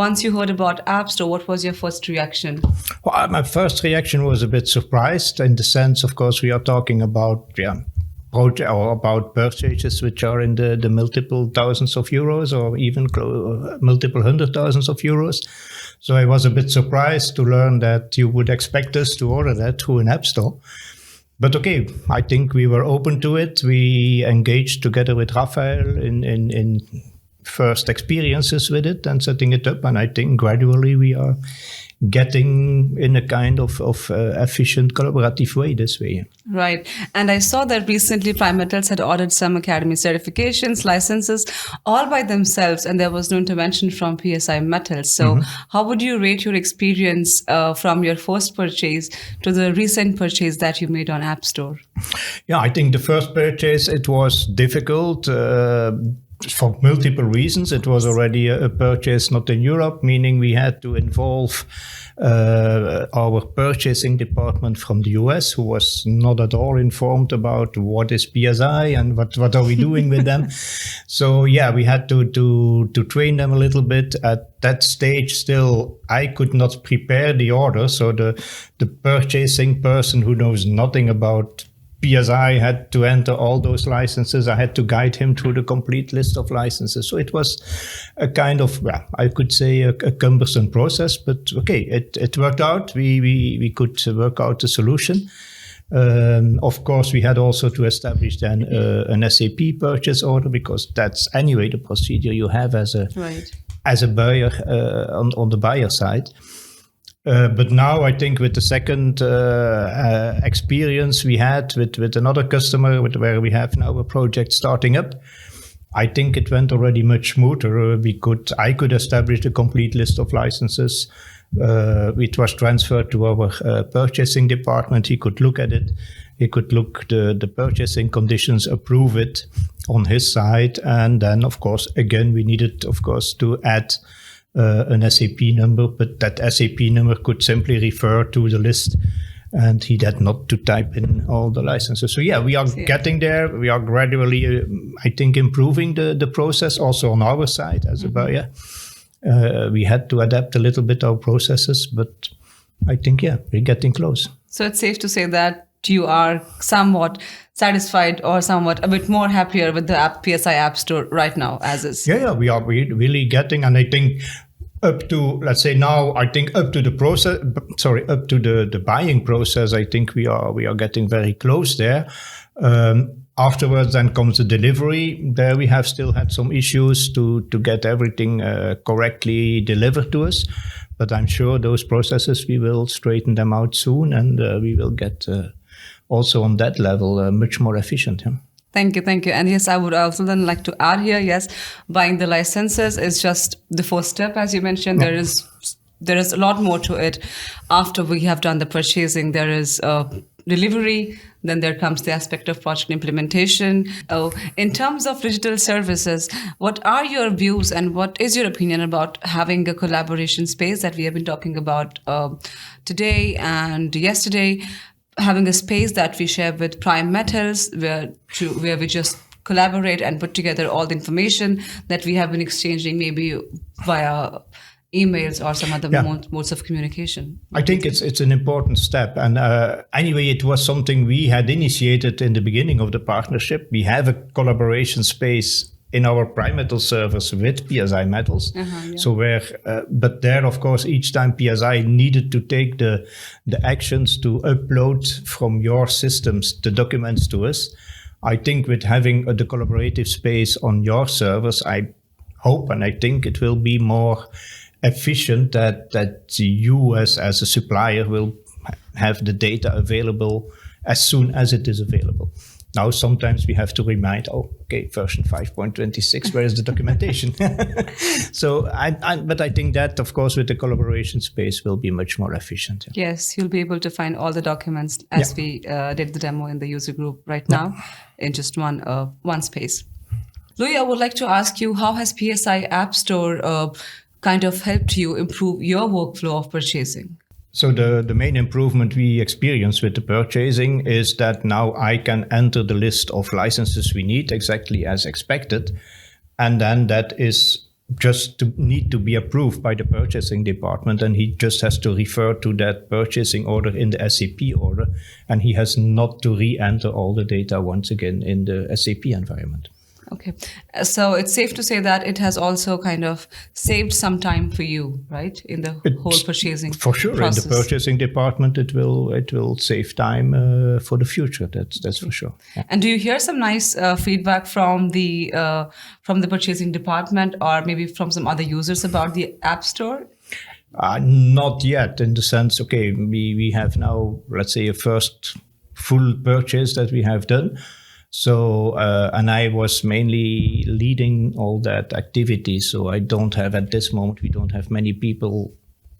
Once you heard about App Store, what was your first reaction? Well, my first reaction was a bit surprised in the sense, of course, we are talking about about purchases which are in the multiple thousands of euros or even multiple hundred thousands of euros. So I was a bit surprised to learn that you would expect us to order that through an app store. But okay, I think we were open to it. We engaged together with Raphael in first experiences with it and setting it up. And I think gradually we are getting in a kind of efficient collaborative way this way. Right. And I saw that recently Primetals had ordered some Academy certifications, licenses, all by themselves, and there was no intervention from PSI Metals. So how would you rate your experience from your first purchase to the recent purchase that you made on App Store? Yeah, I think the first purchase, it was difficult. For multiple reasons. It was already a purchase not in Europe, meaning we had to involve our purchasing department from the US, who was not at all informed about what is PSI and what are we doing with them. So yeah, we had to train them a little bit. At that stage still, I could not prepare the order. So the purchasing person who knows nothing about PSI had to enter all those licenses. I had to guide him through the complete list of licenses. So it was a kind of, well, I could say a cumbersome process, but okay, it worked out. We could work out a solution. Of course, we had also to establish then an SAP purchase order, because that's anyway the procedure you have as a buyer on the buyer side. But now I think with the second experience we had with another customer where we have now a project starting up, I think it went already much smoother. I could establish a complete list of licenses. It was transferred to our purchasing department. He could look at it. He could look the purchasing conditions, approve it on his side. And then, of course, again, we needed, of course, to add an SAP number, but that SAP number could simply refer to the list, and he had not to type in all the licenses. So yeah, we are getting there. We are gradually, I think, improving the process also on our side as a buyer. We had to adapt a little bit our processes, but I think, yeah, we're getting close. So it's safe to say that you are somewhat satisfied or somewhat a bit more happier with the PSI App Store right now as is. Yeah, we are really getting, and I think up to, let's say now, I think up to the process, up to the buying process, I think we are getting very close there. Afterwards, then comes the delivery. There we have still had some issues to get everything correctly delivered to us. But I'm sure those processes, we will straighten them out soon, and we will get also on that level much more efficient. Yeah? Thank you. And yes, I would also then like to add here, yes, buying the licenses is just the first step, as you mentioned. Yeah. There is a lot more to it. After we have done the purchasing, there is delivery, then there comes the aspect of project implementation. In terms of digital services, what are your views and what is your opinion about having a collaboration space that we have been talking about today and yesterday? Having a space that we share with Primetals, where we just collaborate and put together all the information that we have been exchanging, maybe via emails or some other modes of communication. I think it's an important step. And anyway, it was something we had initiated in the beginning of the partnership. We have a collaboration space in our Primetals servers with PSI Metals. So but there, of course, each time PSI needed to take the actions to upload from your systems the documents to us. I think with having the collaborative space on your servers, I hope and I think it will be more efficient that you as a supplier will have the data available as soon as it is available. Now, sometimes we have to remind, version 5.26, where is the documentation? But I think that, of course, with the collaboration space will be much more efficient. Yeah. Yes, you'll be able to find all the documents as we did the demo in the user group right now in just one space. Louis, I would like to ask you, how has PSI App Store kind of helped you improve your workflow of purchasing? So the main improvement we experience with the purchasing is that now I can enter the list of licenses we need exactly as expected. And then that is just need to be approved by the purchasing department, and he just has to refer to that purchasing order in the SAP order, and he has not to re-enter all the data once again in the SAP environment. Okay. So it's safe to say that it has also kind of saved some time for you, right? In the whole purchasing For sure, process. in the purchasing department, it will save time for the future. That's for sure. Yeah. And do you hear some nice feedback from the purchasing department, or maybe from some other users about the App Store? Not yet, in the sense, okay, we have now, let's say, a first full purchase that we have done. So, and I was mainly leading all that activity. So I don't have, at this moment, we don't have many people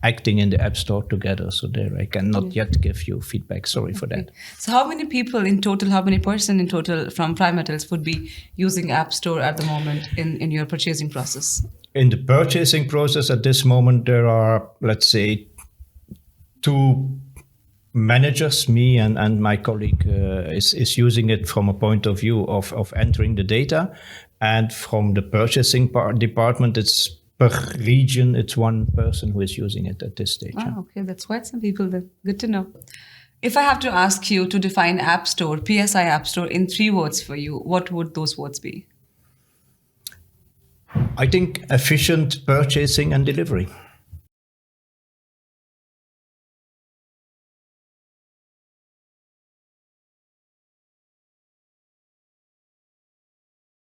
acting in the App Store together. So there, I cannot yet give you feedback. Sorry for that. So how many people in total, how many person in total from Primetals would be using App Store at the moment in your purchasing process? In the purchasing process at this moment, there are, let's say, 2 managers, me and my colleague is using it from a point of view of entering the data. And from the purchasing department, it's per region, it's 1 person who is using it at this stage. Oh, okay, that's quite some people then. Good to know. If I have to ask you to define App Store, PSI App Store, in 3 words for you, what would those words be? I think efficient purchasing and delivery.